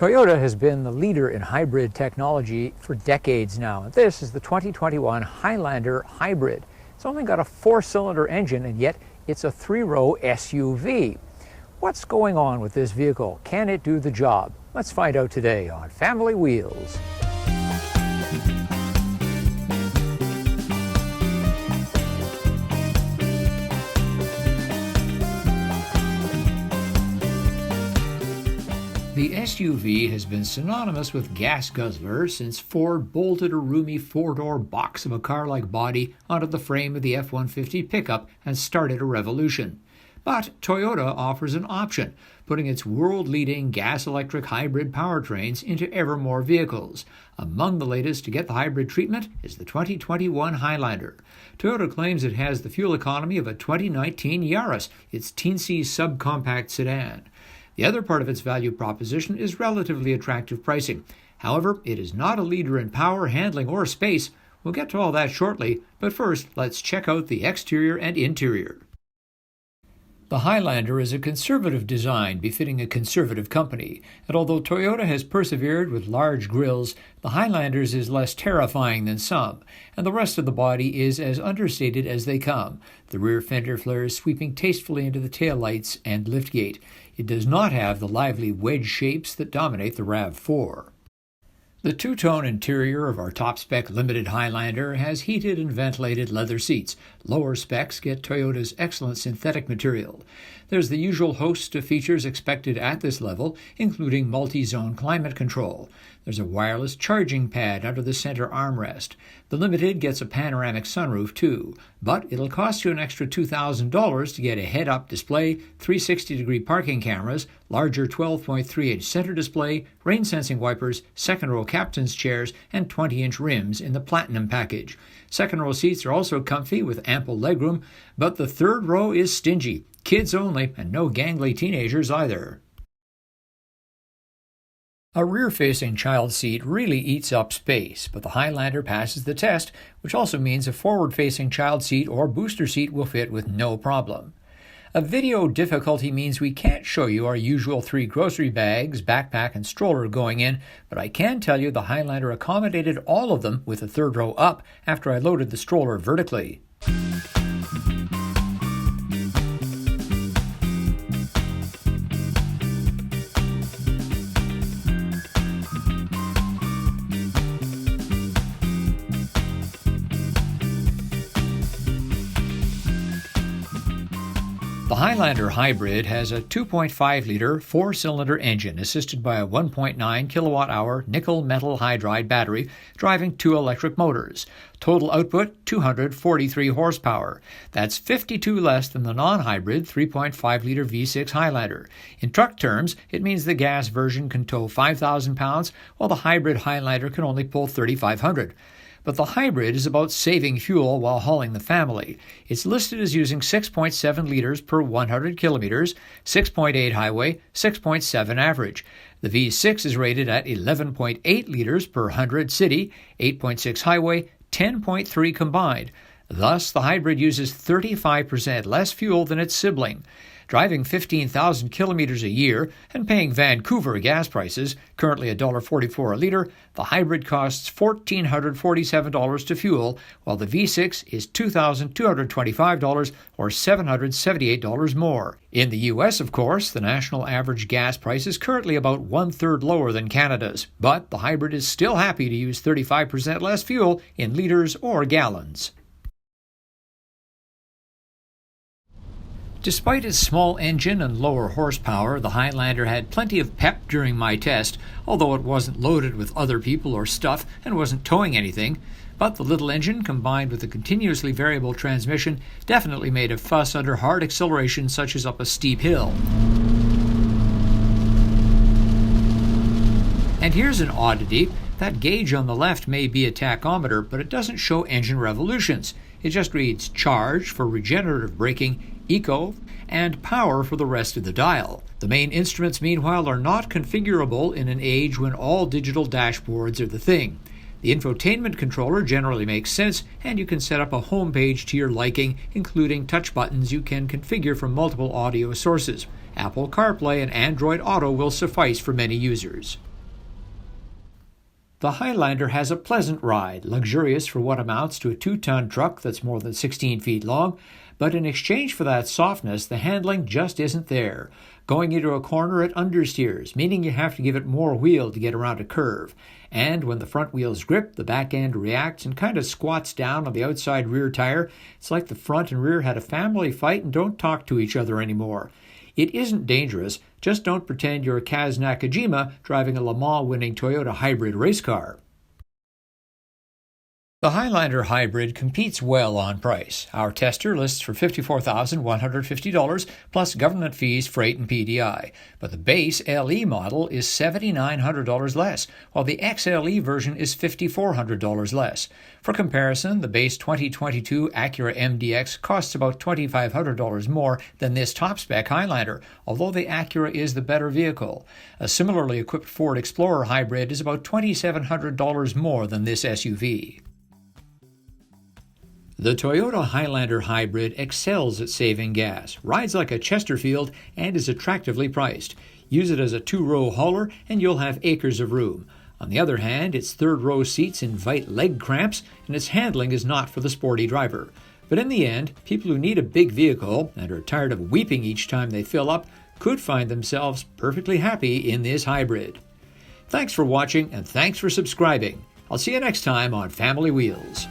Toyota has been the leader in hybrid technology for decades now. This is the 2021 Highlander Hybrid. It's only got a 4-cylinder engine, and yet it's a 3-row SUV. What's going on with this vehicle? Can it do the job? Let's find out today on Family Wheels. The SUV has been synonymous with gas guzzler since Ford bolted a roomy 4-door box of a car-like body onto the frame of the F-150 pickup and started a revolution. But Toyota offers an option, putting its world-leading gas-electric hybrid powertrains into ever more vehicles. Among the latest to get the hybrid treatment is the 2021 Highlander. Toyota claims it has the fuel economy of a 2019 Yaris, its teensy subcompact sedan. The other part of its value proposition is relatively attractive pricing. However, it is not a leader in power, handling, or space. We'll get to all that shortly, but first, let's check out the exterior and interior. The Highlander is a conservative design befitting a conservative company, and although Toyota has persevered with large grilles, the Highlander's is less terrifying than some, and the rest of the body is as understated as they come, the rear fender flares sweeping tastefully into the taillights and liftgate. It does not have the lively wedge shapes that dominate the RAV4. The two-tone interior of our top-spec limited Highlander has heated and ventilated leather seats. Lower specs get Toyota's excellent synthetic material. There's the usual host of features expected at this level, including multi-zone climate control. There's a wireless charging pad under the center armrest. The Limited gets a panoramic sunroof too, but it'll cost you an extra $2,000 to get a head-up display, 360-degree parking cameras, larger 12.3-inch center display, rain-sensing wipers, second-row captain's chairs, and 20-inch rims in the Platinum package. Second-row seats are also comfy with ample legroom, but the third row is stingy. Kids only, and no gangly teenagers either. A rear-facing child seat really eats up space, but the Highlander passes the test, which also means a forward-facing child seat or booster seat will fit with no problem. A video difficulty means we can't show you our usual 3 grocery bags, backpack, and stroller going in, but I can tell you the Highlander accommodated all of them with the third row up after I loaded the stroller vertically. The Highlander Hybrid has a 2.5-liter 4-cylinder engine assisted by a 1.9 kilowatt-hour nickel-metal hydride battery driving 2 electric motors. Total output 243 horsepower. That's 52 less than the non-hybrid 3.5-liter V6 Highlander. In truck terms, it means the gas version can tow 5,000 pounds, while the hybrid Highlander can only pull 3,500. But the hybrid is about saving fuel while hauling the family. It's listed as using 6.7 liters per 100 kilometers, 6.8 highway, 6.7 average. The V6 is rated at 11.8 liters per 100 city, 8.6 highway, 10.3 combined. Thus, the hybrid uses 35% less fuel than its sibling. Driving 15,000 kilometers a year and paying Vancouver gas prices, currently $1.44 a liter, the hybrid costs $1,447 to fuel, while the V6 is $2,225 or $778 more. In the U.S., of course, the national average gas price is currently about 1/3 lower than Canada's, but the hybrid is still happy to use 35% less fuel in liters or gallons. Despite its small engine and lower horsepower, the Highlander had plenty of pep during my test, although it wasn't loaded with other people or stuff and wasn't towing anything. But the little engine, combined with the continuously variable transmission, definitely made a fuss under hard acceleration such as up a steep hill. And here's an oddity. That gauge on the left may be a tachometer, but it doesn't show engine revolutions. It just reads charge for regenerative braking, eco, and power for the rest of the dial. The main instruments, meanwhile, are not configurable in an age when all digital dashboards are the thing. The infotainment controller generally makes sense, and you can set up a home page to your liking, including touch buttons you can configure from multiple audio sources. Apple CarPlay and Android Auto will suffice for many users. The Highlander has a pleasant ride, luxurious for what amounts to a 2-ton truck that's more than 16 feet long, but in exchange for that softness, the handling just isn't there. Going into a corner, it understeers, meaning you have to give it more wheel to get around a curve. And when the front wheels grip, the back end reacts and kind of squats down on the outside rear tire. It's like the front and rear had a family fight and don't talk to each other anymore. It isn't dangerous, just don't pretend you're Kaz Nakajima driving a Le Mans winning Toyota hybrid race car. The Highlander Hybrid competes well on price. Our tester lists for $54,150 plus government fees, freight, and PDI. But the base LE model is $7,900 less, while the XLE version is $5,400 less. For comparison, the base 2022 Acura MDX costs about $2,500 more than this top-spec Highlander, although the Acura is the better vehicle. A similarly equipped Ford Explorer Hybrid is about $2,700 more than this SUV. The Toyota Highlander Hybrid excels at saving gas, rides like a Chesterfield, and is attractively priced. Use it as a 2-row hauler and you'll have acres of room. On the other hand, its third-row seats invite leg cramps, and its handling is not for the sporty driver. But in the end, people who need a big vehicle and are tired of weeping each time they fill up could find themselves perfectly happy in this hybrid. Thanks for watching, and thanks for subscribing. I'll see you next time on Family Wheels.